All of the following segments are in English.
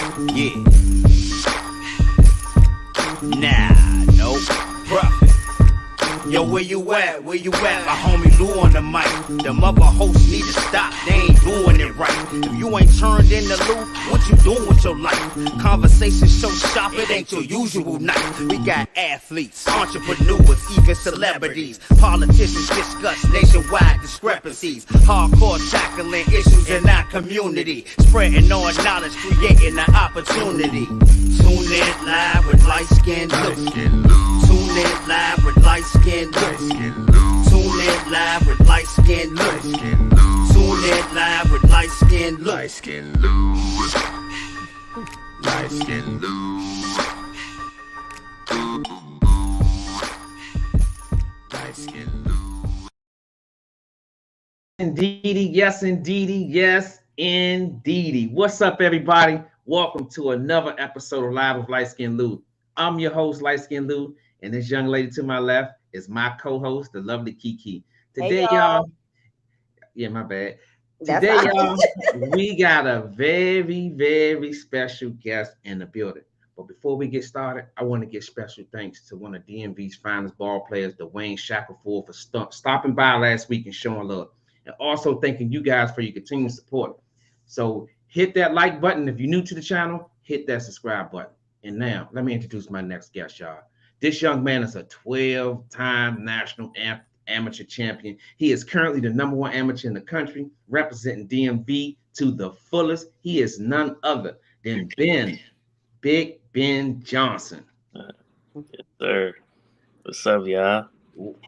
Yeah. Nah, no profit. Yo, where you at? Where you at? My homie Lou on the mic. Them other hosts need to stop. They ain't doing it right. If you ain't turned in the Lou, what you doing with your life? Conversation so sharp, it ain't your usual night. We got athletes, entrepreneurs, even celebrities. Politicians discuss nationwide discrepancies. Hardcore tackling issues in our community. Spreading all knowledge, creating an opportunity. Tune in live with Liteskin Lou. Tune in live with Liteskin Lou. Tune in live with Liteskin Lou. Tune in live with Liteskin Lou. Liteskin Lou. Liteskin Lou. Liteskin Lou. Indeedy, yes, indeedy, yes, indeedy. What's up, everybody? Welcome to another episode of Live with Liteskin Lou. I'm your host, Liteskin Lou, and this young lady to my left is my co-host, the lovely Kiki. Today, hey, y'all. Yeah, my bad. Today, y'all, we got a very, very special guest in the building. But before we get started, I want to give special thanks to one of DMV's finest ball players, Dwayne Shackelford, for stopping by last week and showing love. And also thanking you guys for your continued support. So hit that like button. If you're new to the channel, hit that subscribe button. And now, let me introduce my next guest, y'all. This young man is a 12-time national amateur champion. He is currently the #1 amateur in the country, representing DMV to the fullest. He is none other than Big Ben Johnson. Yes, sir. What's up, y'all?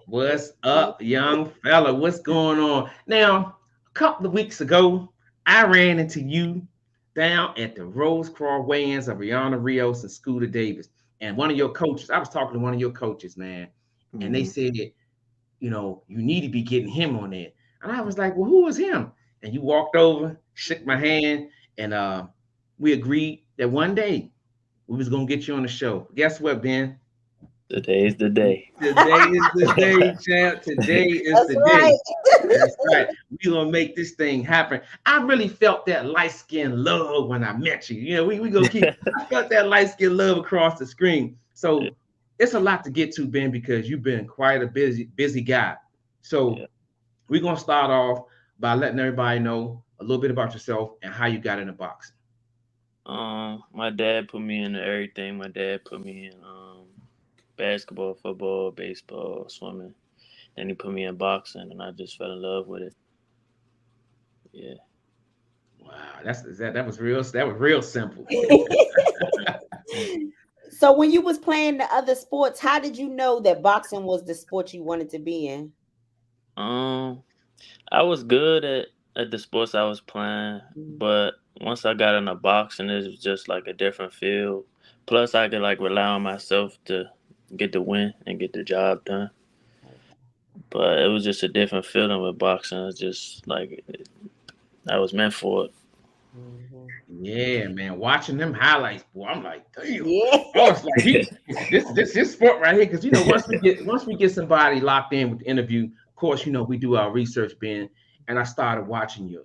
What's up, young fella? What's going on? Now, a couple of weeks ago, I ran into you down at the Rose Crawl weigh-ins of Rihanna Rios and Scooter Davis. And one of your coaches, I was talking to one of your coaches, man, and they said, you know, you need to be getting him on there. And I was like, well, who is him? And you walked over, shook my hand, and we agreed that one day we was going to get you on the show. Guess what, Ben? Today's the day. Today is the day, champ. Today is the day. That's right. We're going to make this thing happen. I really felt that light-skin love when I met you. You know, we going to keep, I felt that light-skin love across the screen. So it's a lot to get to, Ben, because you've been quite a busy guy. So we're going to start off by letting everybody know a little bit about yourself and how you got into boxing. My dad put me into everything. My dad put me in basketball, football, baseball, swimming. Then he put me in boxing, and I just fell in love with it. Yeah. Wow, that was real simple. So when you was playing the other sports, how did you know that boxing was the sport you wanted to be in? I was good at the sports I was playing, but once I got into boxing, it was just like a different field. Plus, I could like rely on myself to get the win and get the job done. But it was just a different feeling with boxing. It's just like I was meant for it. Yeah, man. Watching them highlights, boy, I'm like, damn. Yeah. I was like, this is sport right here. Because you know, once we get somebody locked in with the interview, of course, you know, we do our research, Ben, and I started watching your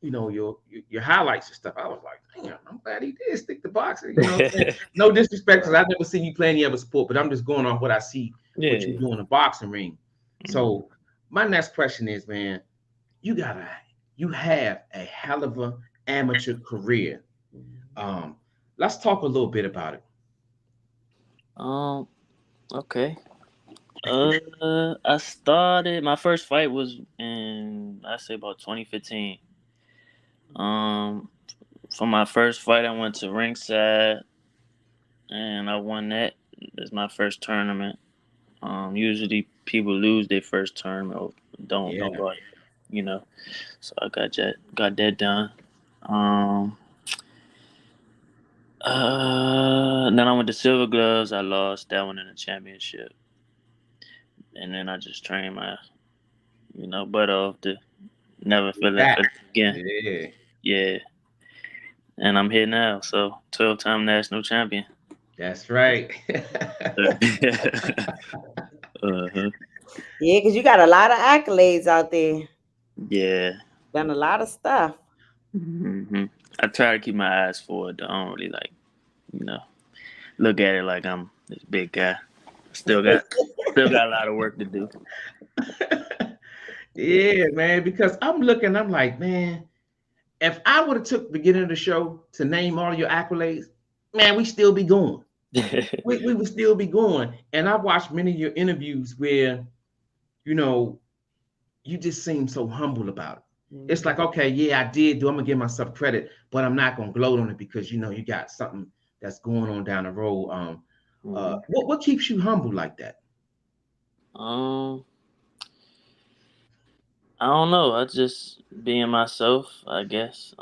your highlights and stuff. I was like, damn, I'm glad he did stick to boxing. You know what I'm saying? No disrespect, because I've never seen you play any other sport, but I'm just going on what I see what you do in the boxing ring. So my next question is, man, you have a hell of an amateur career. Let's talk a little bit about it. Okay. I started, my first fight was in, I say about 2015. For my first fight, I went to ringside, and I won that. It's my first tournament. Usually people lose their first tournament or don't go, you know. So I got that done. Then I went to Silver Gloves. I lost that one in the championship. And then I just trained my, butt off to never feel that again. Yeah. And I'm here now, so 12-time national champion. That's right. Yeah, because you got a lot of accolades out there. Yeah. Done a lot of stuff. I try to keep my eyes forward. I don't really like, you know, look at it like I'm this big guy. Still got a lot of work to do. Yeah, man. Because I'm like, man, if I would have took the beginning of the show to name all your accolades, man, we still be going. We would still be going. And I watched many of your interviews where, you know, you just seem so humble about it. It's like, okay, yeah, I did do. I'm gonna give myself credit, but I'm not gonna gloat on it because you know you got something that's going on down the road. What keeps you humble like that? um, I don't know. I just being myself, I guess.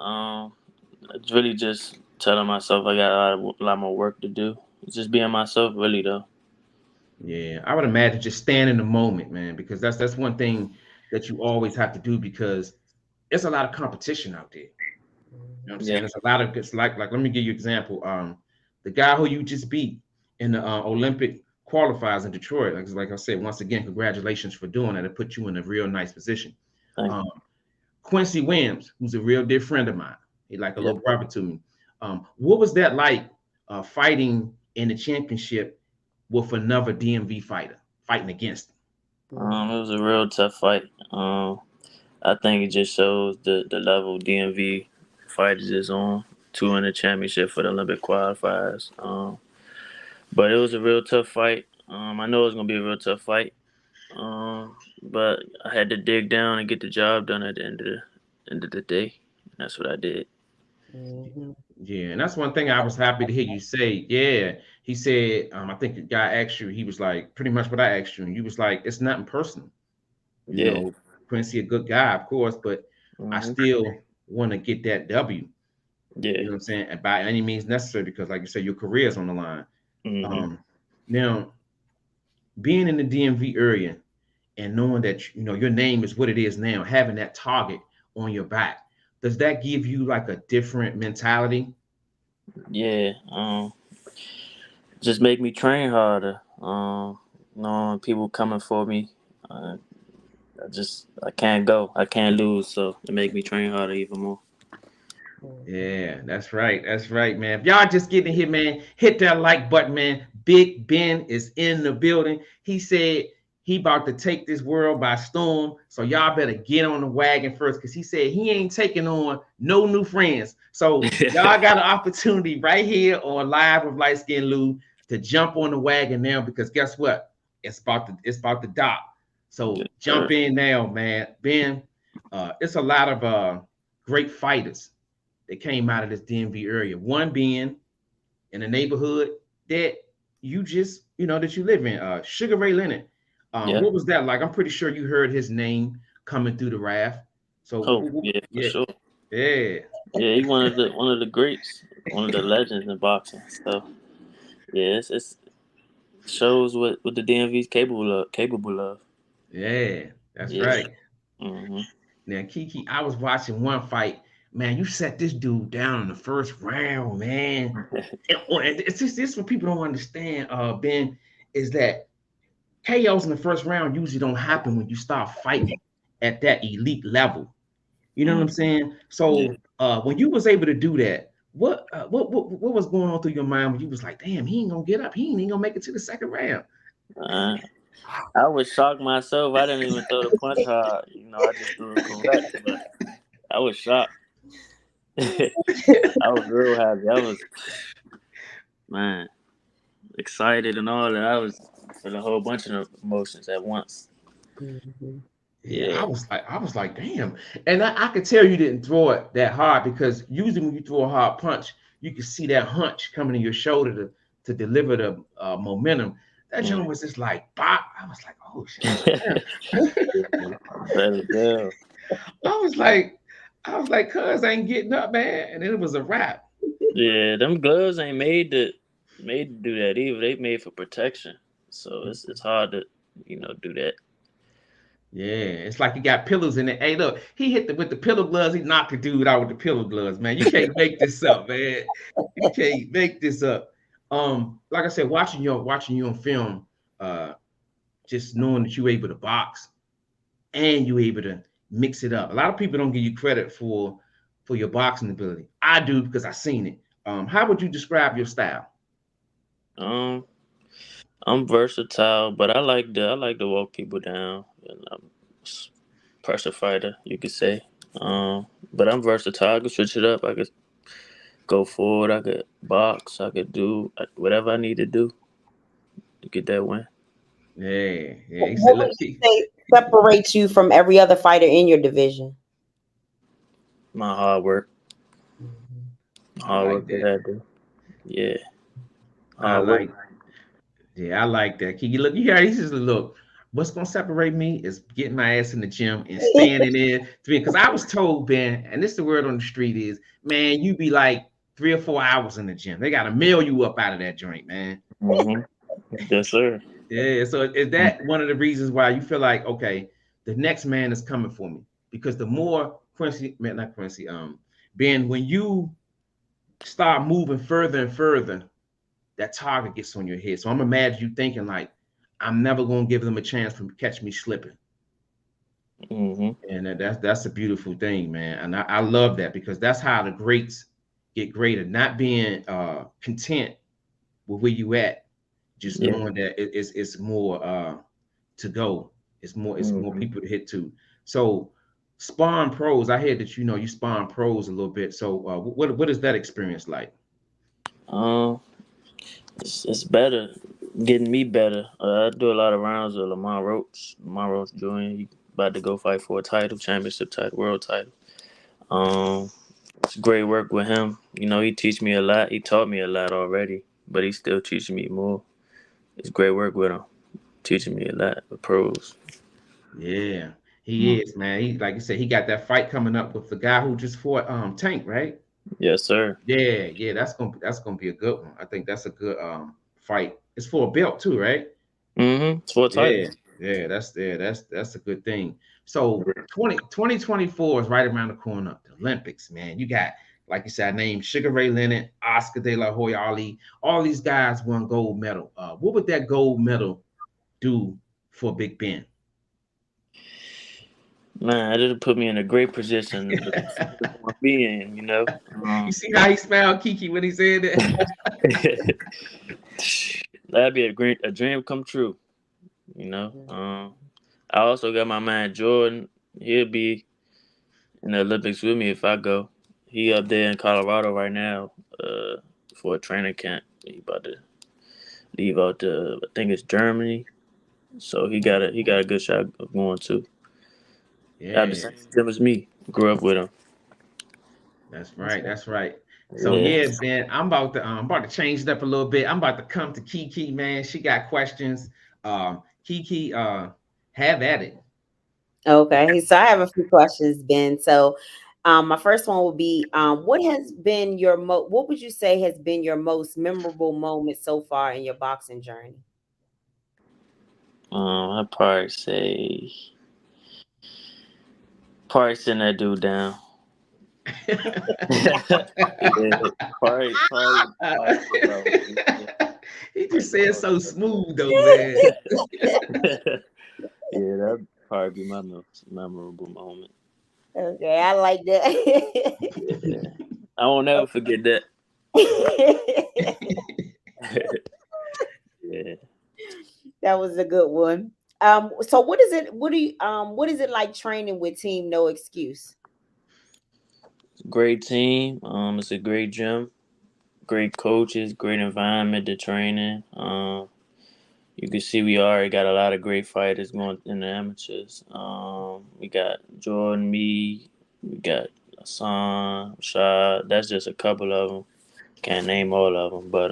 It's really just telling myself I got a lot more work to do. It's just being myself, really though. Yeah, I would imagine just stand in the moment, man, because that's one thing that you always have to do because it's a lot of competition out there. You know what I'm Yeah. saying? It's like let me give you an example. The guy who you just beat in the Olympic qualifiers in Detroit, like I said, once again, congratulations for doing that. It put you in a real nice position. Thank Um, Quincy Williams, who's a real dear friend of mine, he like a you. little brother to me. What was that like fighting in the championship with another DMV fighter, fighting against him? It was a real tough fight. I think it just shows the level DMV fighters is on. Two in the championship for the Olympic qualifiers. But it was a real tough fight. I know it was gonna be a real tough fight. But I had to dig down and get the job done at the end of the day. And that's what I did. Yeah, and that's one thing I was happy to hear you say. Yeah, he said, I think the guy asked you, he was like, pretty much what I asked you, and you was like, it's nothing personal. You Yeah. know, Quincy a good guy, of course, but I hmm still want to get that W. You Yeah. know what I'm saying? And by any means necessary, because like you said, your career is on the line. hmm Um, Now, being in the DMV area and knowing that you know your name is what it is now, having that target on your back, does that give you like a different mentality? Yeah. Just make me train harder. Knowing people coming for me. Uh, I can't go. I can't lose. So it make me train harder even more. Yeah, that's right. That's right, man. If y'all just getting here, man, hit that like button, man. Big Ben is in the building. He said he about to take this world by storm. So y'all better get on the wagon first because he said he ain't taking on no new friends. So y'all got an opportunity right here on live with Liteskin Lou to jump on the wagon now because guess what? It's about to dock. So Yes, jump sir. in now, man. Ben, it's a lot of great fighters that came out of this DMV area. One being in the neighborhood that that you live in, Sugar Ray Leonard. Yeah. What was that like? I'm pretty sure you heard his name coming through the raft. So, Oh, yeah, for yeah, sure. yeah, Yeah, he one of the greats, one of the legends in boxing. So yeah, it's shows what the DMV's capable of. yeah. That's Yeah. right. hmm Now, Kiki, I was watching one fight. Man, you set this dude down in the first round, man. And it's just this what people don't understand, Ben, is that KOs in the first round usually don't happen when you start fighting at that elite level. You know what I'm saying? Yeah. So when you was able to do that, what was going on through your mind when you was like, damn, he ain't gonna get up, he ain't gonna make it to the second round? Uh, I was shocked myself. I didn't even throw the punch hard. I just threw it correct, but I was shocked. I was real happy. I was, man, excited and all that. I was feeling a whole bunch of emotions at once. Yeah, Yeah. I was like, damn. And I could tell you didn't throw it that hard because usually when you throw a hard punch, you can see that hunch coming in your shoulder to deliver the momentum. That Mm. joint was just like bop. I was like, oh shit. Better tell. I was like, cuz I ain't getting up, man. And then it was a wrap. Yeah, them gloves ain't made to do that either. They made for protection, so it's hard to do that. Yeah, it's like he got pillows in it. Hey, look, he hit with the pillow gloves. He knocked the dude out with the pillow gloves, man. You can't make this up, man. You can't make this up. Like I said, watching you on film, uh, just knowing that you're able to box and you're able to mix it up. A lot of people don't give you credit for for your boxing ability. I do because I seen it. How would you describe your style? Um, I'm versatile, but I like to walk people down. And I'm pressure fighter, you could say. But I'm versatile. I could switch it up. I could go forward. I could box. I could do whatever I need to do to get that win. Yeah, yeah. He said, What would "Look, you say separates you from every other fighter in your division? My hard work. I Hard like work that that. I do. Yeah, I hard work. like, yeah, I like that. Can you look? You hear? He says, look, what's gonna separate me is getting my ass in the gym and standing there. Because I was told, Ben, and this the word on the street is, man, you be like 3 or 4 hours in the gym. They gotta mail you up out of that joint, man. Mm-hmm. Yes, sir. Yeah. So is that one of the reasons why you feel like, okay, the next man is coming for me? Because the more Quincy, man, not Quincy, Ben, when you start moving further and further, that target gets on your head. So I'm imagine you thinking like, I'm never gonna give them a chance to catch me slipping. Mm-hmm. And that's a beautiful thing, man. And I love that because that's how the greats get greater, not being content with where you at, just Yeah. knowing that it's more to go. It's more Mm-hmm. people to hit to. So spawn pros, I heard that you spawn pros a little bit. So what is that experience like? Um, it's better, getting me better. I do a lot of rounds with Lamar Roach. Lamar Roach Jr. He about to go fight for a title, championship title, world title. It's great work with him. He teach me a lot. He taught me a lot already, but he's still teaching me more. It's great work with him, teaching me a lot. The pros. Yeah, he is, man. He like you said, he got that fight coming up with the guy who just fought Tank, right? Yes, sir. Yeah, yeah, that's gonna be a good one. I think that's a good fight. It's for a belt too, right? Mm-hmm. It's for a title. Yeah, that's a good thing. So 2024 is right around the corner. The Olympics, man. You got, like you said, I named Sugar Ray Leonard, Oscar De La Hoya Ali. All these guys won gold medal. What would that gold medal do for Big Ben? Man, it did put me in a great position to be in. You see how he smiled, Kiki, when he said that? That'd be a dream come true. I also got my man Jordan. He'll be in the Olympics with me if I go. He up there in Colorado right now, for a training camp. He about to leave out to, I think it's Germany. So he got a good shot of going too. At the Yeah, same gym as me. Grew up with him. that's right. That's right. So Yeah. yeah, man, I'm about to change it up a little bit. I'm about to come to Kiki, man. She got questions. Kiki, have at it. Okay, so I have a few questions, Ben. So, my first one will be, what would you say has been your most memorable moment so far in your boxing journey? I'd probably send that dude down. Yeah, probably put that He one. just said so smooth though, man. Yeah, that'd probably be my most memorable moment. Okay, I like that. Yeah, I won't ever forget that. Yeah, That was a good one. So what is it like training with Team No Excuse? great team. It's a great gym, great coaches, great environment to train in. You can see we already got a lot of great fighters going in the amateurs. We got Jordan, me, we got Hassan, Shad. That's just a couple of them. Can't name all of them, but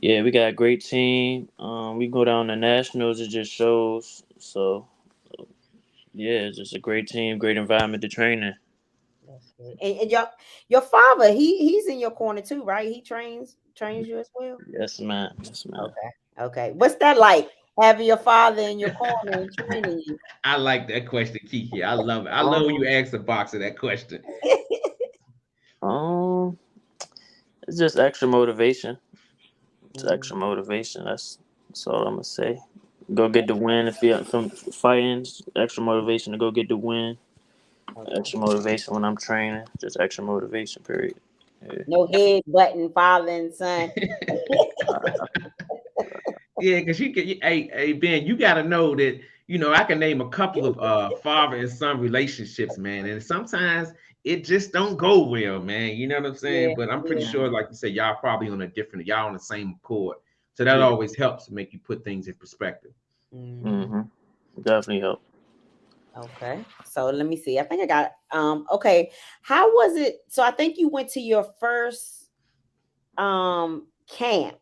yeah, we got a great team. We go down to nationals. It just shows. So yeah, it's just a great team, great environment to train in. That's good. And your father, he's in your corner too, right? He trains you as well. Yes, man. Yes, man. Okay. Okay. What's that like? Having your father in your corner and training you. I like that question, Kiki. I love it. I love when Um, you ask the boxer that question. um, it's just extra motivation. It's extra motivation. That's all I'm gonna say. Go get the win if you're from fighting. Extra motivation to go get the win. Okay. Extra motivation when I'm training. Just extra motivation. Period. Yeah. No head button, father and son. Yeah, because hey Ben, you got to know that I can name a couple of father and son relationships, man, and sometimes it just don't go well, man. You know what I'm saying? Yeah, But I'm pretty yeah. sure, like you said, y'all on the same accord, so that Yeah. always helps to make you put things in perspective. Mhm. Mm-hmm. Definitely help. Okay. So let me see. I think I got okay. How was it? So I think you went to your first camp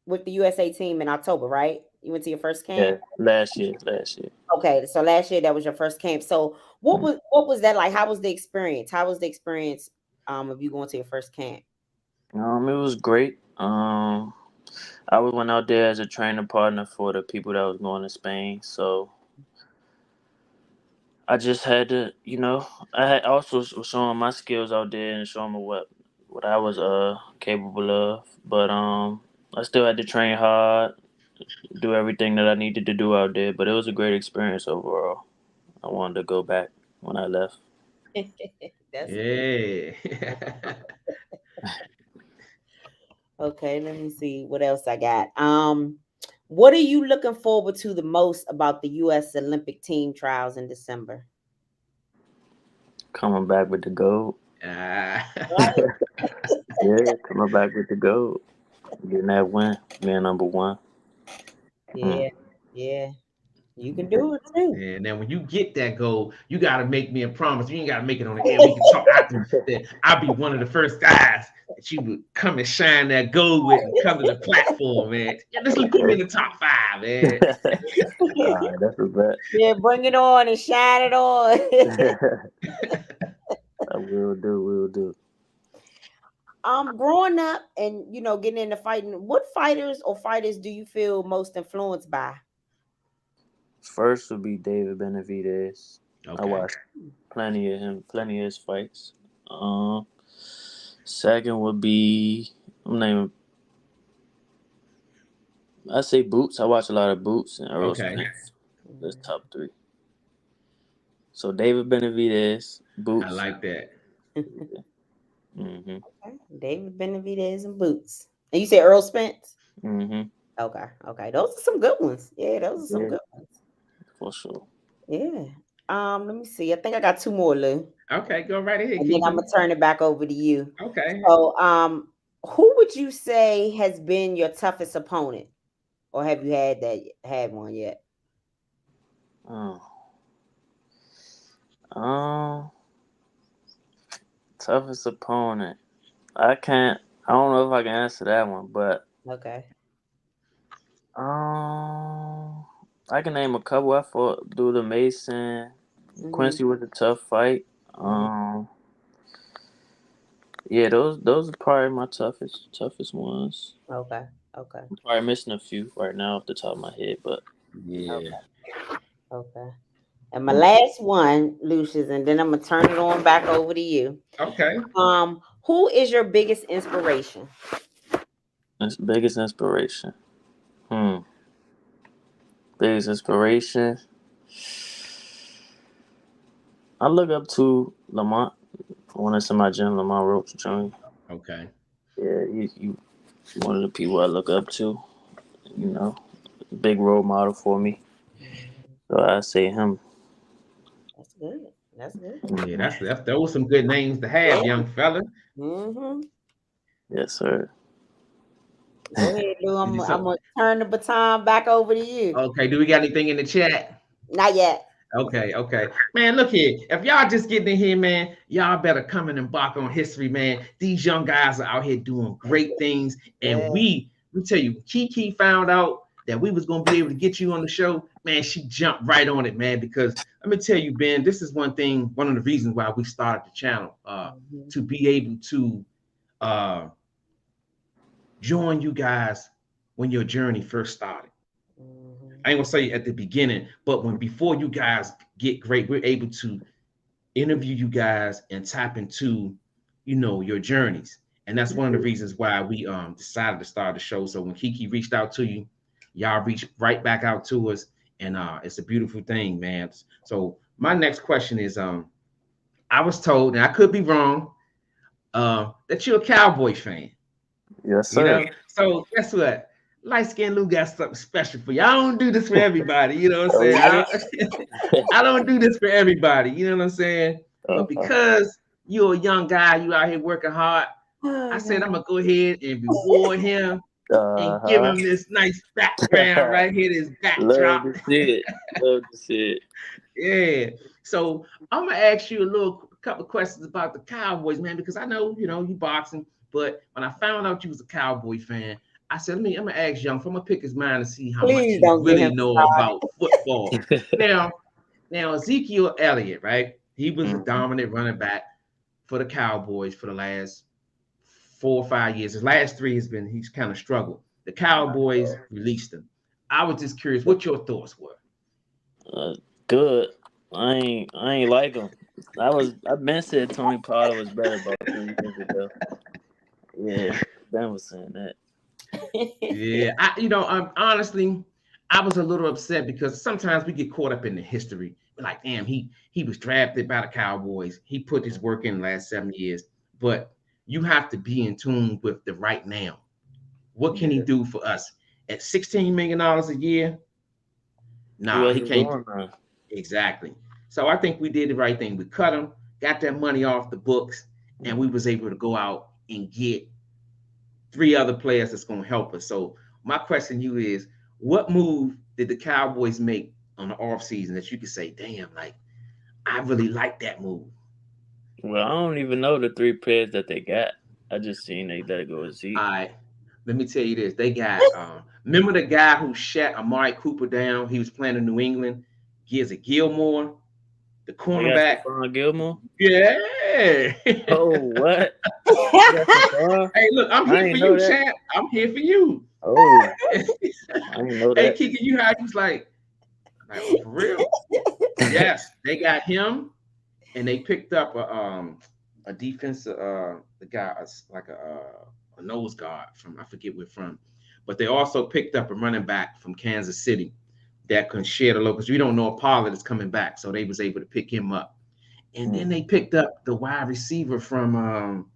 with the USA team in October, right? You went to your first Yeah. camp? Last year. Last year. Okay, so last year that was your first camp. So what was that like? How was the experience? How was the experience of you going to your first camp? It was great. I went out there as a training partner for the people that was going to Spain. So I just had to, I had also was showing my skills out there and showing me what I was capable of. But I still had to train hard, do everything that I needed to do out there. But it was a great experience overall. I wanted to go back when I left. That's good. Yeah. Okay, let me see what else I got. What are you looking forward to the most about the US Olympic team trials in December? Coming back with the gold. Ah. Right. Yeah, coming back with the gold. Getting that win, being number one. Mm. Yeah, yeah. You can do it too. And then when you get that goal, you got to make me a promise. You ain't got to make it on the air. We can talk after that. I'll be one of the first guys that you would come and shine that goal with and come to the platform, man. Yeah, let's put me in the top 5, man. All right, that's a bet. Yeah, bring it on and shine it on. I will do, will do. Growing up and getting into fighting, what fighters or fighters do you feel most influenced by? First would be David Benavidez. I Okay. watched plenty of him, plenty of his fights. Um, Second would be I'm naming. I say Boots. I watch a lot of Boots and Earl Okay. Spence. That's top three. So David Benavidez, I Boots. like that. Mm-hmm. Okay. David Benavidez and Boots. And you say Earl Spence? Mm-hmm. Okay, okay. Those are some good ones. Yeah, those are some Yeah, good ones. for sure. Yeah. Let me see. I think I got two more, Lou. Okay, go right ahead, And then I'm Kiki. gonna turn it back over to you. Okay. So, who would you say has been your toughest opponent? Or have you had one yet? Oh. Um, Toughest opponent. I can't. I don't know if I can answer that one, but Okay. um, I can name a couple. I fought through the Mason. Mm-hmm. Quincy was a tough fight. Mm-hmm. Yeah, those are probably my toughest ones. Okay. Okay. I'm probably missing a few right now off the top of my head, but Yeah. Okay. Okay. And my last one, Lucius, and then I'm gonna turn it on back over to you. Okay. Who is your biggest inspiration? it's biggest inspiration. Hmm. Biggest inspiration. I look up to Lamont. When it's in my gym, Lamont Roach Jr. Okay. Yeah, you one of the people I look up to. You know, big role model for me. Mhm. So I say him. That's good. That's good. Yeah, Mhm. that's those some good names to Yeah. have, young fella. Mm-hmm. Yes, sir. Go ahead, Lou. I'm, So, I'm gonna turn the baton back over to you. okay, do we got anything in the chat? Not yet. Okay, okay. Man, look here. If y'all just getting in here, man, y'all better come and embark on history, man. These young guys are out here doing great things. And Yeah. we tell you, Kiki found out that we was gonna be able to get you on the show, man. She jumped right on it, man. Because let me tell you, Ben, this is one of the reasons why we started the channel, Mhm. to be able to uh join you guys when your journey first started. Mhm. I ain't gonna say at the beginning, but when before you guys get great, we're able to interview you guys and tap into, your journeys. And that's one of the reasons why we decided to start the show. So when Kiki reached out to you, y'all reached right back out to us, and it's a beautiful thing, man. So my next question is, I was told, and I could be wrong, that you're a Cowboy fan. Yes, You sir. know, so guess what? Liteskin Lou got something special for you. I don't do this for everybody. You know what I'm Oh, saying? yeah. I don't do this for everybody. You know what I'm saying? But because you're a young guy, you out here working hard, I Oh, said I'm God. gonna go ahead and reward him and give Uh-huh. him this nice background right here, this Love backdrop. to see it. Love to see it. Yeah. So I'm gonna ask you a couple of questions about the Cowboys, man, because I know you boxing, but when I found out you was a Cowboy fan, I said, I'm gonna ask Young, I'm gonna pick his mind to see how much Please he don't get really him know started. about football. Now, Ezekiel Elliott, right? He was a Mhm. dominant running back for the Cowboys for the last 4 or 5 years. His last three he's kind of struggled. The Cowboys released him. I was just curious what your thoughts were. Uh, Good. I ain't like him. I've been said Tony Pollard was better about 3 years ago. Yeah, Ben was saying that. Yeah, honestly, I was a little upset because sometimes we get caught up in the history. We're like, damn, he was drafted by the Cowboys. He put his work in the last 7 years, but you have to be in tune with the right now. What can he Yeah. do for us at $16 million a year? Nah, What he he can't. doing now? Exactly. So I think we did the right thing. We cut him, got that money off the books, and we was able to go out and get three other players that's going to help us. So my question to you is, what move did the Cowboys make on the offseason that you could say, damn, like I really like that move? Well, I don't even know the 3 players that they got. I just seen they let it go with All Zeke. right. Let me tell you this. They got remember the guy who shut Amari Cooper down? He was playing in New England. Gives a Gilmore, the They got cornerback. Stephon Gilmore. Yeah. Oh, what? They got Stephon? Hey, look, I'm I here for ain't know you, that. champ. I'm here for you. Oh, I didn't know Hey, that. Kiki, you had was like, oh, for real? Yes, they got him, and they picked up a defensive the guy like a nose guard from I forget where from, but they also picked up a running back from Kansas City that can share the load because we don't know if Pollard is coming back, so they was able to pick him up, and then they picked up the wide receiver from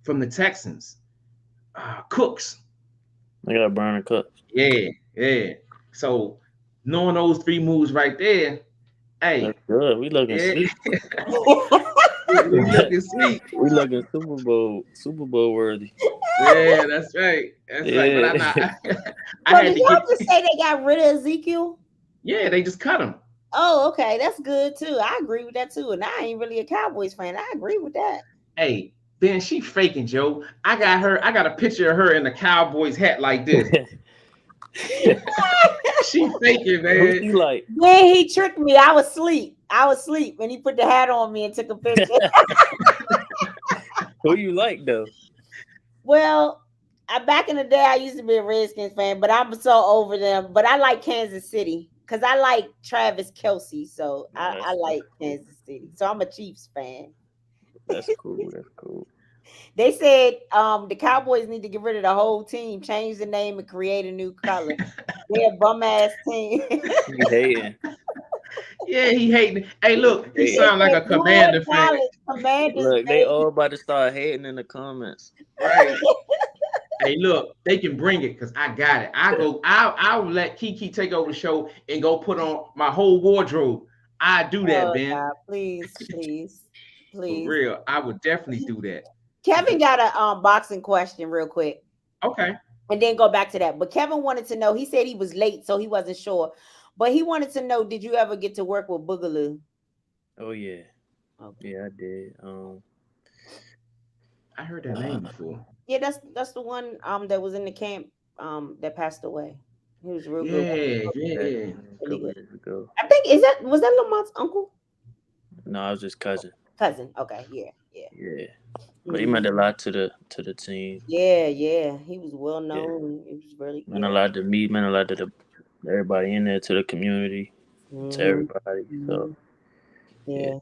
the Texans, Cooks. They got Brandon Cooks. Yeah, yeah. So knowing those three moves right there, hey, That's good. We looking yeah, sweet. we looking sweet. We looking Super Bowl worthy. Yeah, that's right. That's right. But Yeah. I'm not. I So had did to y'all get. just say they got rid of Ezekiel? Yeah, they just cut him. Oh, okay, that's good too. I agree with that too. And I ain't really a Cowboys fan. I agree with that. Hey, Ben, she faking, Joe. I got her. I got a picture of her in the Cowboys hat like this. She faking, Who man. you like? Then he tricked me. I was asleep. And he put the hat on me and took a picture. Who you like though? Well, back in the day, I used to be a Redskins fan, but I'm so over them. But I like Kansas City because I like Travis Kelsey. So I like Kansas City. So I'm a Chiefs fan. That's cool. That's cool. They said the Cowboys need to get rid of the whole team, change the name, and create a new color. They're a bum ass team. He hating. Yeah, he hating. Hey, look, he Hating. sound like a Commander fan. Commanders, Look, they all about to start hating in the comments. Right. Hey, look, they can bring it because I got it. I'll let Kiki take over the show and go put on my whole wardrobe. I do that, Oh, Ben. God, please. For real. I would definitely do that. Kevin got a boxing question real quick. Okay. And then go back to that. But Kevin wanted to know, he said he was late, so he wasn't sure. But he wanted to know, did you ever get to work with Boogaloo? Oh yeah. Okay. Yeah, I did. I heard that name before. Yeah, that's the one that was in the camp that passed away. He was real Yeah, good. yeah. A couple years ago. I think was that Lamont's uncle? No, I was just cousin. Cousin. Okay, yeah. Yeah. But he meant a lot to the team. Yeah. He was well known. It was really Meant a lot to me, meant a lot to everybody in there, to the community, to everybody. So yeah.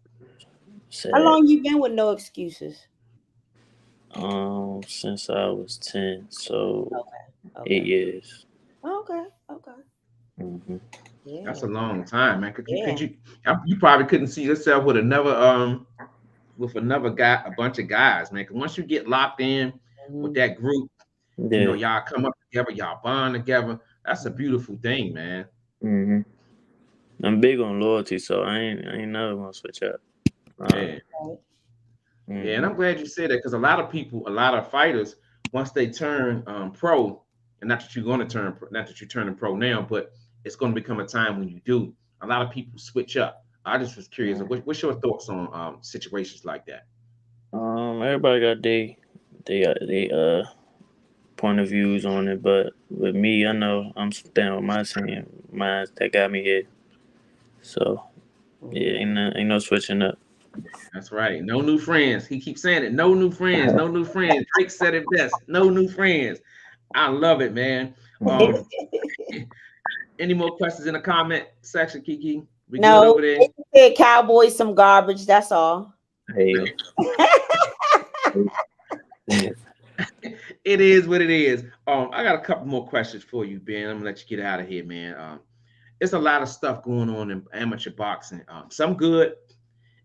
sad. How long you been with No Excuses? Since I was 10, so Okay. 8 years. Okay. Mm-hmm. Yeah. That's a long time, man. You probably couldn't see yourself with another with another guy, a bunch of guys, man. Because once you get locked in with Mhm. that group, you know, Yeah. y'all come up together, y'all bond together. That's a beautiful thing, man. Hmm. I'm big on loyalty, so I ain't never gonna switch up. Yeah. Right. Yeah, and Hmm. I'm glad you said that because a lot of people, a lot of fighters, once they turn pro, and not that you're going to turn, not that you're turning pro now, but it's going to become a time when you do. A lot of people switch up. I just was curious. What's your thoughts on situations like that? Everybody got they point of views on it, but with me, I know I'm staying with my team. Mine that got me here. So yeah, Mhm. ain't no switching up. That's right. No new friends. He keeps saying it. No new friends. No new friends. Drake said it best. No new friends. I love it, man. Um, any more questions in the comment section, Kiki? We good No, over there? they said Cowboys some garbage. That's all. Hey. It is what it is. I got a couple more questions for you, Ben. I'm gonna let you get out of here, man. It's a lot of stuff going on in amateur boxing. Some good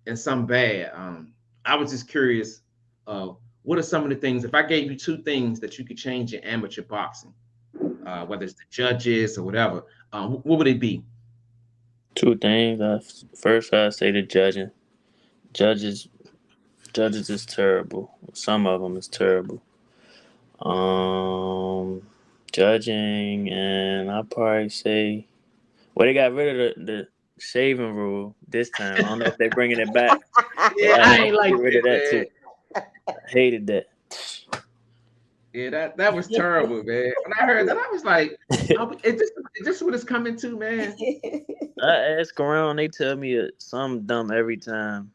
and some bad. I was just curious. What are some of the things? If I gave you two things that you could change in amateur boxing, whether it's the judges or whatever, what would it be? Two things. First, I say the judging. Judges, judges is terrible. Some of them is terrible. Um, Judging, and I probably say, well, they got rid of the shaving rule this time. I don't know if they're bringing it back, but Yeah, I I hope ain't they like get rid that, of that man. too. I hated that. Yeah, that was terrible, man. When I heard that, I was like, is this what it's coming to, man? I ask around, they tell me something dumb every time.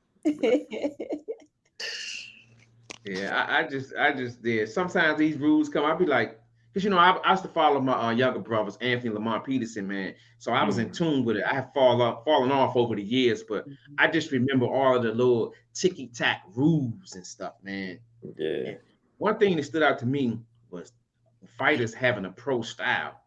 Yeah, I just did. Sometimes these rules come. I'll be like, because I used to follow my younger brothers, Anthony Lamont Peterson, man. So I was in Mm, tune with it. I have fallen off over the years, but I just remember all of the little ticky tack rules and stuff, man. yeah, And one thing that stood out to me was fighters having a pro style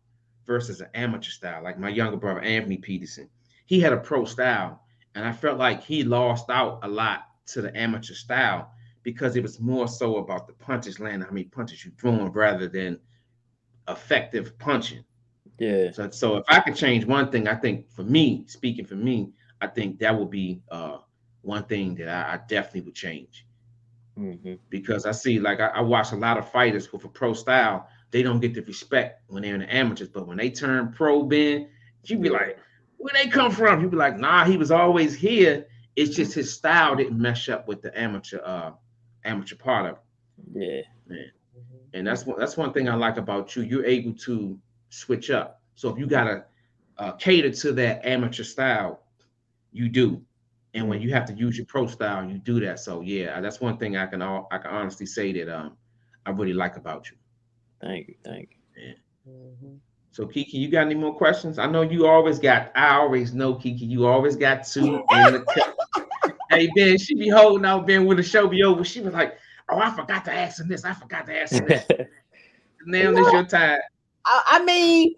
versus an amateur style. Like my younger brother, Anthony Peterson, he had a pro style, and I felt like he lost out a lot to the amateur style because it was more so about the punches landing, how many punches you throwing rather than effective punching. yeah. So if I could change one thing, I think for me, speaking for me, I think that would be one thing that I definitely would change Hmm. because I see like I watch a lot of fighters with a pro style. They don't get the respect when they're in the amateurs, but when they turn pro, Ben, you be Yeah, like, where they come from? You be like, nah, he was always here. It's just his style didn't mesh up with the amateur part of yeah, it, man. And that's one thing I like about you. You're able to switch up. So if you gotta cater to that amateur style, you do. And when mm, you have to use your pro style, you do that. So yeah, that's one thing I can honestly say that I really like about you. thank you, thank Yeah. Mhm. So Kiki, you got any more questions? I know you always got. I always know Kiki. You always got two in the cup. Hey Ben, she be holding out. Ben, when the show be over, she was like, "Oh, I forgot to ask him this. I forgot to ask him this." you. Now it's your time. I mean,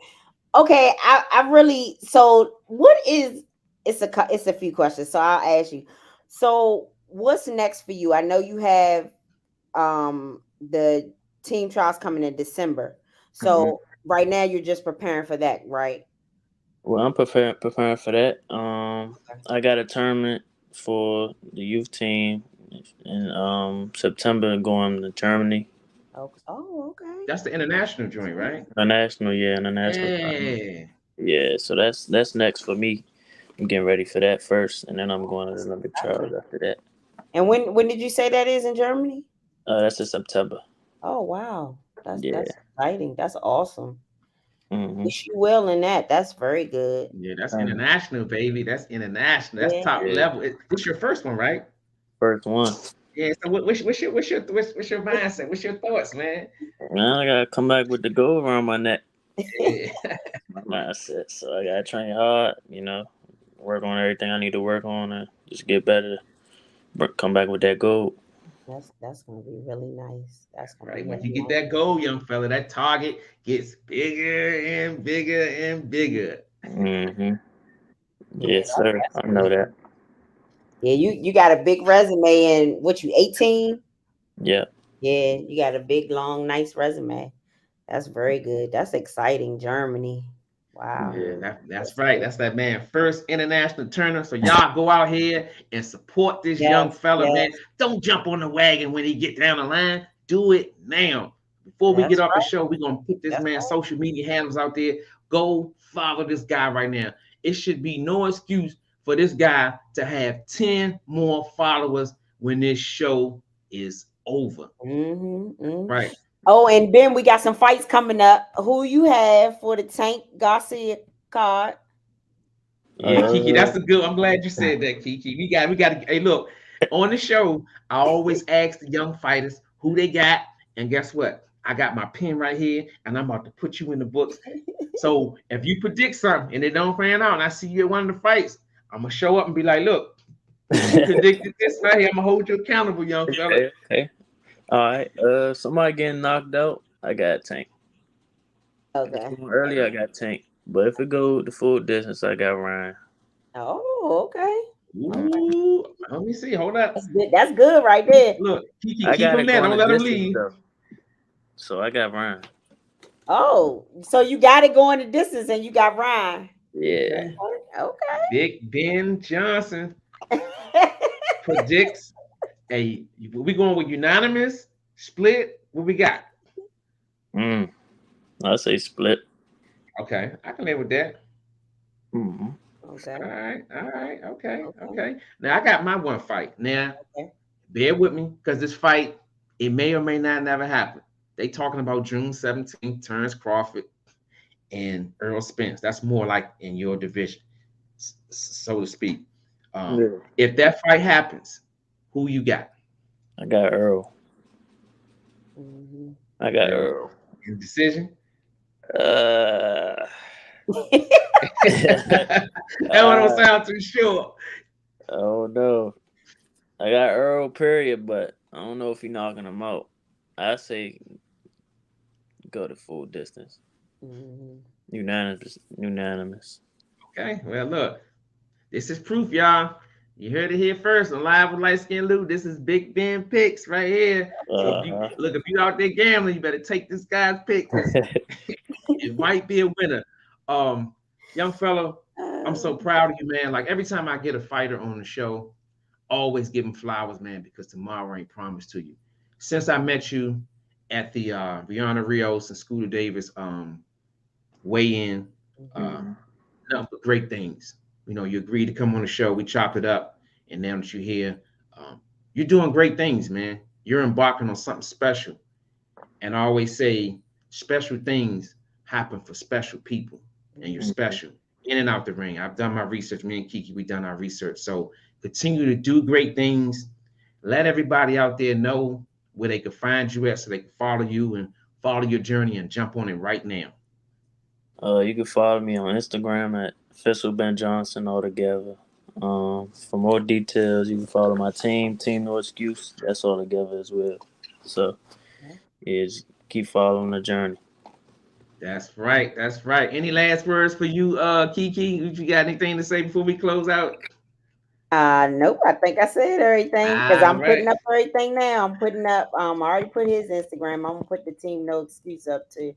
okay, I really so what is it's a few questions, so I'll ask you. So what's next for you? I know you have the team trials coming in December. Mhm. So right now you're just preparing for that, right? Well, I'm preparing for that. Okay. I got a tournament for the youth team in September, going to Germany. Oh, okay. That's the international joint, right? International tournament. Yeah. Yeah, so that's next for me. I'm getting ready for that first, and then I'm going to the Olympic trials after that. And when did you say that is in Germany? That's in September. Oh wow. That's Yeah. exciting. That's awesome. Hmm. Wish you well in that. That's very good. Yeah, that's international, baby. That's international. That's Yeah. top Yeah. level. This your first one, right? First one. Yeah. So what's your mindset? What's your thoughts, man? Now I gotta come back with the gold around my neck. Yeah. My mindset. So I gotta train hard. Work on everything I need to work on, and just get better. Come back with that gold. That's gonna be really nice. That's gonna be Right. Once really you get nice. that goal, young fella, that target gets bigger and bigger and bigger. Hmm. Yeah, Yes, sir. that's I know good. that. Yeah, you got a big resume, and what you 18? Yeah. Yeah, you got a big, long, nice resume. That's very good. That's exciting. Germany. Wow. Yeah, that's right. That's that man, first international turner. So y'all go out here and support this young Yes, fella, man. yes, Don't jump on the wagon when he get down the line. Do it now. Before we get that's off the right. show, we're gonna put this That's man's right. social media handles out there. Go follow this guy right now. It should be no excuse for this guy to have 10 more followers when this show is over. Mm-hmm. Right. Oh, and Ben, we got some fights coming up. Who you have for the Tank Garcia card? Yeah, Kiki, Uh, that's a good. I'm glad you said that, Kiki. We got. Hey, look, on the show, I always ask the young fighters who they got, and guess what? I got my pen right here, and I'm about to put you in the books. So if you predict something and it don't pan out, and I see you at one of the fights, I'm gonna show up and be like, "Look, you predicted this right here. I'm gonna hold you accountable, young fella." okay. Okay. All right. Somebody getting knocked out. I got Tank. If it's Okay. going early, I got Tank. But if it go the full distance, I got Ryan. Oh, okay. Ooh, let me see. Hold up. That's good. That's good right there. Look, Kiki, I keep got him it there. going Don't the let him distance leave. though. So I got Ryan. Oh, so you got it going the distance, and you got Ryan. Yeah. Okay. Big Ben Johnson Okay. predicts a. We going with unanimous split? What we got? I say split. Okay, I can live with that. Mm-hmm. Okay. All right, okay, Okay. okay. Now I got my one fight. Now, Okay. bear with me because this fight it may or may not never happen. They talking about June 17th, Terrence Crawford and Earl Spence. That's more like in your division, so to speak. Yeah. If that fight happens, who you got? I got Earl. Mhm. I got Earl Earl. in decision. Uh, That one don't sound too sure. oh no. I got Earl period, but I don't know if he knocking him out. I say go to full distance. Mhm. Unanimous. Unanimous. Okay, well, look, this is proof, y'all. You heard it here first on Live with Liteskin Lou. This is Big Ben picks right here. So if you Uh-huh. look, if you out there gambling, you better take this guy's pick because it might be a winner. Young fellow, I'm so proud of you, man. Like every time I get a fighter on the show, always give him flowers, man, because tomorrow ain't promised to you. Since I met you at the Rihanna Rios and Scooter Davis weigh-in, uh, Mhm. nothing but great things. You know, you agreed to come on the show. We chopped it up, and now that you're here, you're doing great things, man. You're embarking on something special. And I always say, special things happen for special people, and you're special in and out the ring. I've done my research. Me and Kiki, we done our research. So continue to do great things. Let everybody out there know where they can find you at, so they can follow you and follow your journey and jump on it right now. You can follow me on Instagram at Official Ben Johnson altogether. For more details, you can follow my Team No Excuse. That's all together as well. So, yeah, just keep following the journey. That's right. That's right. Any last words for you, Kiki? You got anything to say before we close out? Nope. I think I said everything because All I'm right. putting up everything now. I'm putting up. I already put his Instagram. I'm gonna put the Team No Excuse up too.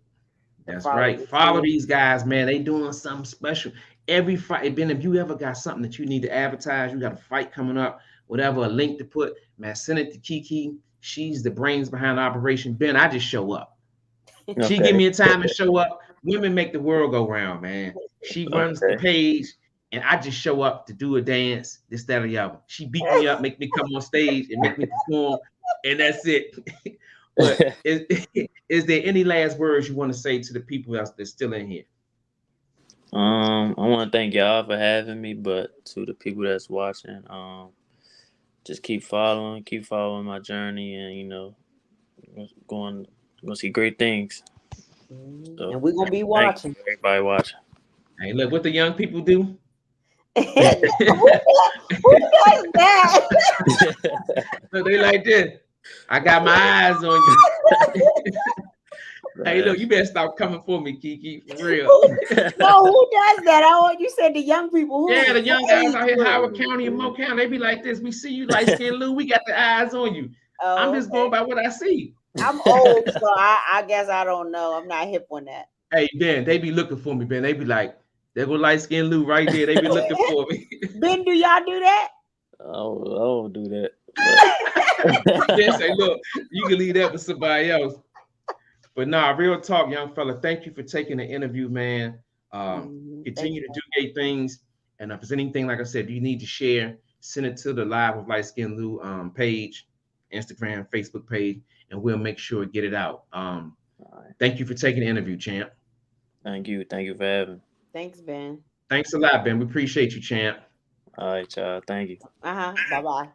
To That's follow right. the Follow team. these guys, man. They doing something special. Every fight, Ben, if you ever got something that you need to advertise, you got a fight coming up, whatever, a link to put, man, send it to Kiki. She's the brains behind the operation. Ben, I just show up. She give Okay. me a time to show up. Women make the world go round, man. She runs the Okay. page, and I just show up to do a dance, this, that, or the other. She beat me up, make me come on stage, and make me perform, and that's it. But is there any last words you want to say to the people that's still in here? I want to thank y'all for having me, but to the people that's watching, just keep following my journey, and going gonna see great things. So, And we're gonna be thank watching. you, everybody watching. Hey, look what the young people do. Who does that? Look, they like this. I got my eyes on you. Hey, look, you better stop coming for me, Kiki, for real. No, who does that? You said the young people. Who? Yeah, the What young guys age out here, group? Howard County and Mo County, they be like this. We see you, Liteskin Lou. We got the eyes on you. I'm Oh, just going okay. by what I see. I'm old, so I guess I don't know. I'm not hip on that. Hey, Ben, they be looking for me, Ben. They be like, there go Liteskin Lou right there. They be looking for me. Ben, do y'all do that? I don't do that. Ben say, look, you can leave that with somebody else. But nah, real talk, young fella. Thank you for taking the interview, man. Continue to do great things. And if there's anything, like I said, you need to share, send it to the Live with Liteskin Lou page, Instagram, Facebook page, and we'll make sure to get it out. Thank you for taking the interview, champ. Thank you for having me. Thanks, Ben. Thanks a lot, Ben. We appreciate you, champ. All right, y'all. Thank you. Bye bye. All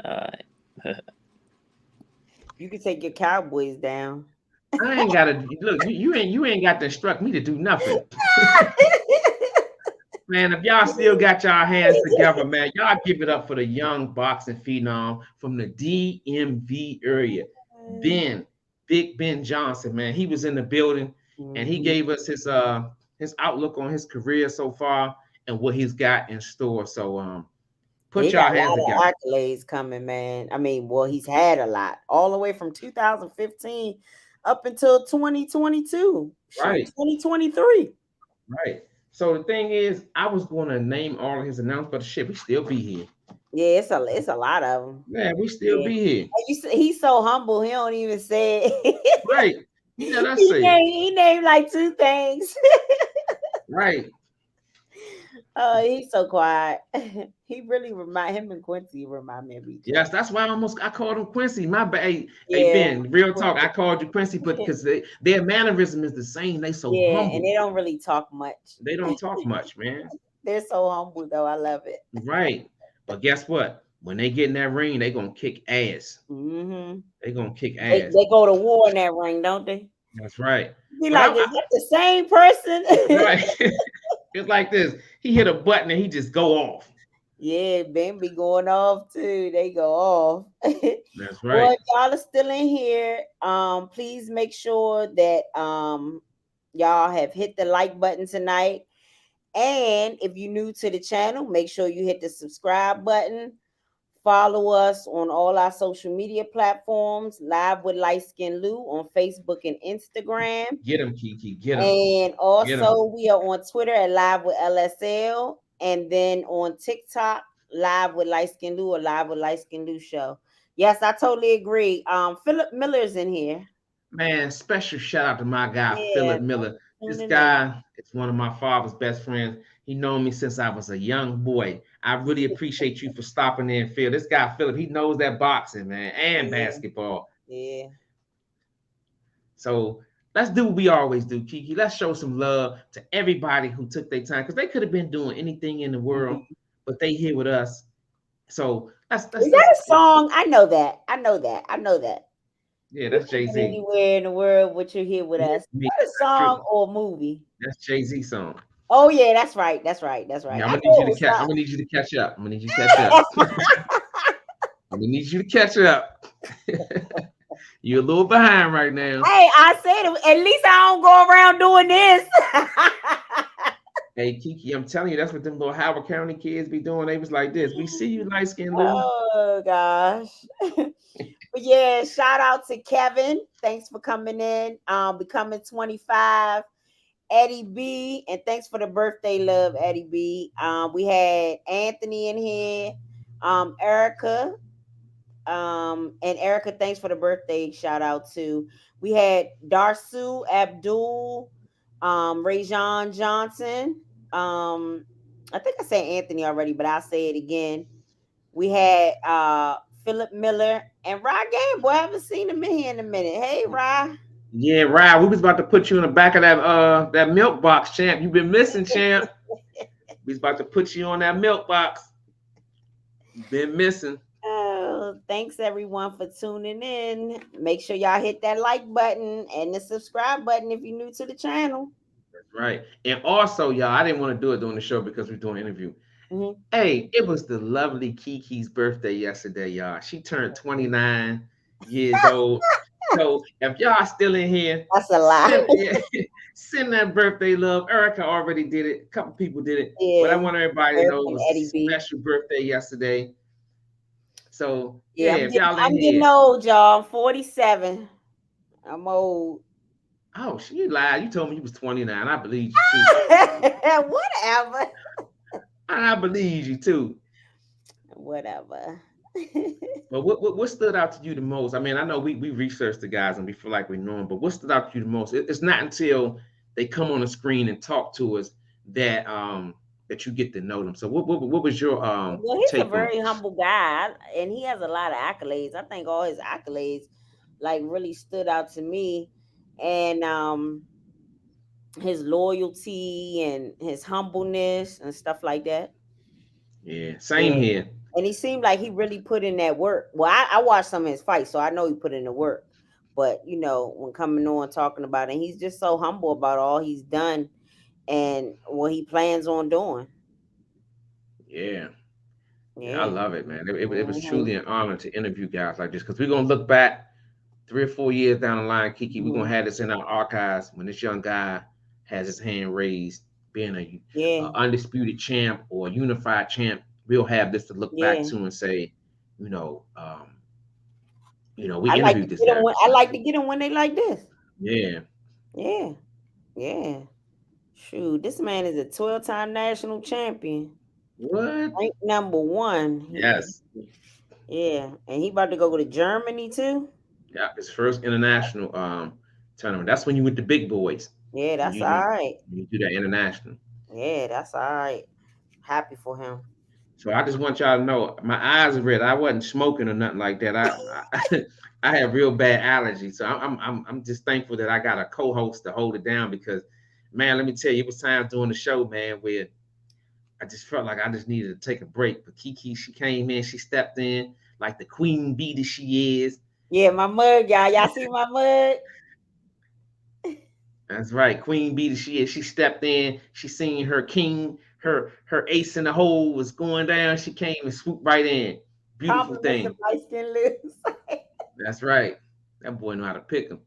right. You can take your Cowboys down. I ain't gotta look. You ain't got to instruct me to do nothing. Man, if y'all still got y'all hands together, man, y'all give it up for the young boxing phenom from the DMV area. Big Ben Johnson, man. He was in the building and he gave us his outlook on his career so far and what he's got in store. So put y'all hands together. Accolades coming, man. I mean, well, he's had a lot all the way from 2015 up until 2022. Right. 2023. Right. So the thing is, I was going to name all of his announcements, but shit, we still be here. Yeah, it's a lot of them. Man, we still be here. He's so humble. He don't even say it. Right. You know, that's it. He named like 2 things. Right. He's so quiet. He really him and Quincy remind me of each other. Yes, that's why I called him Quincy. My bad. Hey, Ben, real talk. I called you Quincy, but because their mannerism is the same. They so humble. And they don't really talk much. They don't talk much, man. They're so humble though. I love it. Right. But guess what? When they get in that ring, they gonna kick ass. Mm-hmm. They gonna kick ass. They go to war in that ring, don't they? That's right. Be like, is that the same person? Right. It's like this. He hit a button and he just go off. Yeah, Ben be going off too. They go off. That's right. Well, if y'all are still in here, please make sure that y'all have hit the like button tonight. And if you're new to the channel, make sure you hit the subscribe button. Follow us on all our social media platforms, Live with Liteskin Lou on Facebook and Instagram. Get him, Kiki. Get him. And also, we are on Twitter at Live with LSL. And then on TikTok, Live with Liteskin Lou or Live with Liteskin Lou show. Yes, I totally agree. Philip Miller's in here. Man, special shout out to my guy, Philip Miller. This guy is one of my father's best friends. He known me since I was a young boy. I really appreciate you for stopping in, Phil. This guy, Philip, he knows that boxing, man, and basketball. Yeah. So let's do what we always do, Kiki. Let's show some love to everybody who took their time, because they could have been doing anything in the world, but they here with us. So is that a song? I know that. Yeah, that's Jay-Z. Anywhere in the world, what you're here with us. Is that a song or a movie? That's Jay-Z song. Oh yeah, that's right. Yeah, I'm gonna need you to catch up. I'm gonna need you to catch up. You're a little behind right now. Hey, I said it. At least I don't go around doing this. Hey, Kiki, I'm telling you, that's what them little Howard County kids be doing. They was like this. We see you, Liteskin Lou. Oh gosh. But yeah, shout out to Kevin. Thanks for coming in. Becoming 25. Eddie B, and thanks for the birthday love, Eddie B. We had Anthony in here, Erica, and Erica, thanks for the birthday shout out too. We had Darsu Abdul, Rajon Johnson. I think I said Anthony already, but I'll say it again. We had Philip Miller and Rod Gamble. I haven't seen him in here in a minute. Hey, Rod. Yeah, right. We was about to put you in the back of that milk box, champ. You've been missing, champ. We was about to put you on that milk box. You've been missing. Oh, thanks everyone for tuning in. Make sure y'all hit that like button and the subscribe button if you're new to the channel. That's right. And also, y'all, I didn't want to do it during the show because we're doing an interview. Hey, it was the lovely Kiki's birthday yesterday, y'all. She turned 29 years old. So if y'all still in here, That's a lie. send that birthday love. Erica already did it. A couple people did it. But I Yeah. want everybody to Eric know it and was a Eddie B. special birthday yesterday. So Yeah, if y'all in I'm getting here. old, y'all. I'm 47. I'm old. Oh, she lied. You told me you was 29. I believe you too. Whatever. I believe you too. Whatever. But what stood out to you the most? I mean, I know we researched the guys and we feel like we know them, but what stood out to you the most? It's not until they come on the screen and talk to us that that you get to know them. So what was your Well, he's a take on? very humble guy, and he has a lot of accolades. I think all his accolades like really stood out to me, and his loyalty and his humbleness and stuff like that. Yeah, same Yeah. here. And he seemed like he really put in that work. Well, I watched some of his fights, so I know he put in the work. But when coming on talking about it, he's just so humble about all he's done and what he plans on doing. Yeah. Yeah, I Yeah. love it, man. It was truly Mhm. an honor to interview guys like this because we're gonna look back 3 or 4 years down the line, Kiki. We're gonna Mhm. have this in our archives when this young guy has his hand raised, being a Yeah. undisputed champ or a unified champ. We'll have this to look back Yeah. to and say, you know, we I like to interviewed this get guy. them when I like to get them when they like this. Yeah. Yeah. Yeah. Shoot, this man is a 12-time national champion. What? Ranked number one. Yes. Yeah. And he about to go to Germany too. Yeah. His first international tournament. That's when you with the big boys. Yeah, When that's all right. you do that international. Yeah, that's all right. Happy for him. So I just want y'all to know my eyes are red. I wasn't smoking or nothing like that. I have real bad allergies. So I'm just thankful that I got a co-host to hold it down because man, let me tell you, it was times during the show, man, where I just felt like I just needed to take a break. But Kiki, she came in, she stepped in like the queen bee that she is. Yeah, my mug, y'all. Y'all see my mug? That's right, queen bee that she is. She stepped in, she seen her king, her ace in the hole was going down. She came and swooped right in. Beautiful Compliments of thing. Liteskin Lou. That's right. That boy know how to pick them.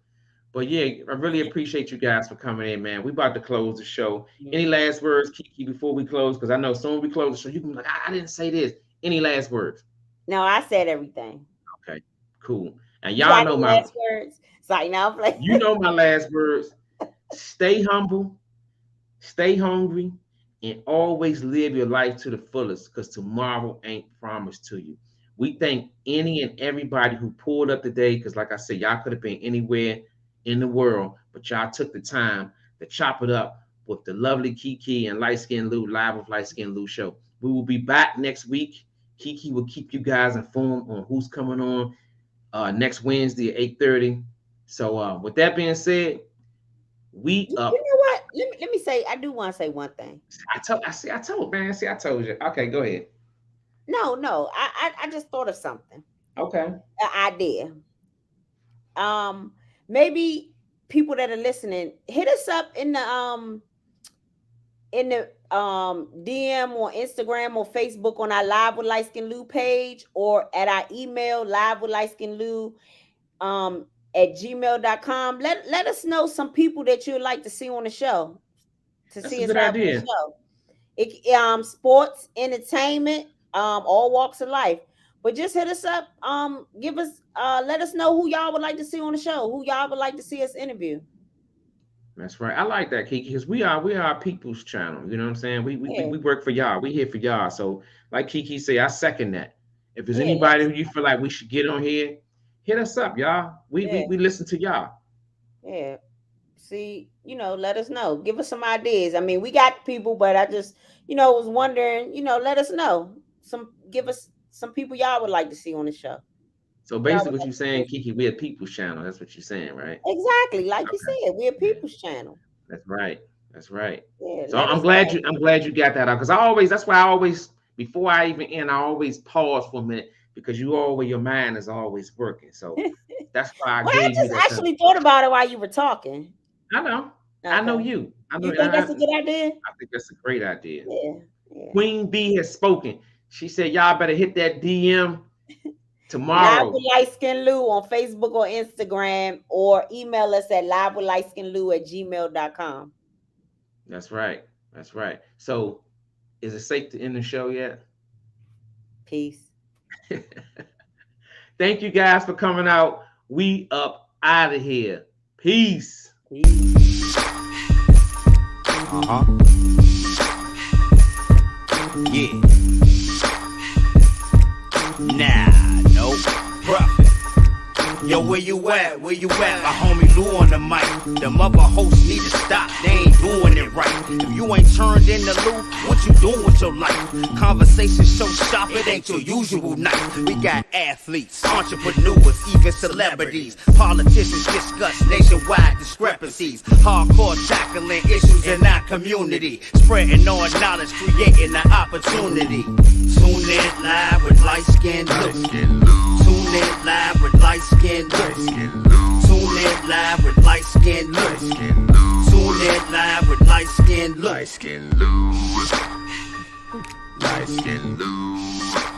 But yeah, I really appreciate you guys for coming in, man. We about to close the show. Any last words, Kiki, before we close? Because I know soon we close the show, you can be like, I didn't say this. Any last words? No, I said everything. Okay, cool. And You y'all got know any my last words? Sorry, now I'm like, you know my last words. Stay humble, stay hungry, and always live your life to the fullest because tomorrow ain't promised to you. We thank any and everybody who pulled up today because, like I said, y'all could have been anywhere in the world, but y'all took the time to chop it up with the lovely Kiki and Liteskin Lou live with Liteskin Lou show. We will be back next week. Kiki will keep you guys informed on who's coming on next Wednesday at 8:30. So with that being said, we you up. know what? Let me say, I do want to say one thing. I told man. See, I told you. Okay, go ahead. No. I just thought of something. Okay. An idea. Maybe people that are listening, hit us up in the DM or Instagram or Facebook on our Live with Liteskin Lou page or at our email live with Liteskin Lou at gmail.com. Let us know some people that you'd like to see on the show, to That's a see us good have on the idea. show. Sports, entertainment, all walks of life. But just hit us up. Give us let us know who y'all would like to see on the show, who y'all would like to see us interview. That's right. I like that, Kiki, because we are a people's channel. You know what I'm saying? Yeah. We work for y'all. We here for y'all. So, like Kiki say, I second that. If there's Yeah, anybody who you feel like we should get on here, hit us up, y'all. We listen to y'all. yeah. See, let us know. Give us some ideas. I mean, we got people, but I just, was wondering, let us know. Give us some people y'all would like to see on the show. So Y'all basically, would what like you're to see. saying, Kiki, we're a people's channel. That's what you're saying, right? Exactly. Like you said, we're a Yeah. people's channel. That's right. That's right. Yeah, So let I'm us glad know. you got that out because that's why I always before I even end, I always pause for a minute because your mind is always working. So that's why I Well, I gave you just that time. actually thought about it while you were talking. I know. I know Okay. you. I know. You think that's a good idea? I think that's a great idea. Yeah. Queen Bee has spoken. She said, "Y'all better hit that DM tomorrow. Live with Liteskin Lou on Facebook or Instagram, or email us at livewitlightskinlou@gmail.com. That's right. That's right. So, is it safe to end the show yet? Peace. Thank you guys for coming out. We up out of here. Peace. Peace. Yeah. Nah, no profit. Yo, where you at? Where you at? My homie Lou on the mic. Them other hosts need to stop. They ain't doing it right. If you ain't turned into Lou, what you doing with your life? Conversation so sharp, it ain't your usual night. We got athletes, entrepreneurs, even celebrities. Politicians discuss nationwide discrepancies. Hardcore tackling issues in our community. Spreading our knowledge, creating an opportunity. Tune in live with Liteskin Lou. Tune in live with Liteskin Lou. Tune in live with Liteskin Lou. Tune in live with Liteskin Lou. Liteskin Lou. Liteskin Lou.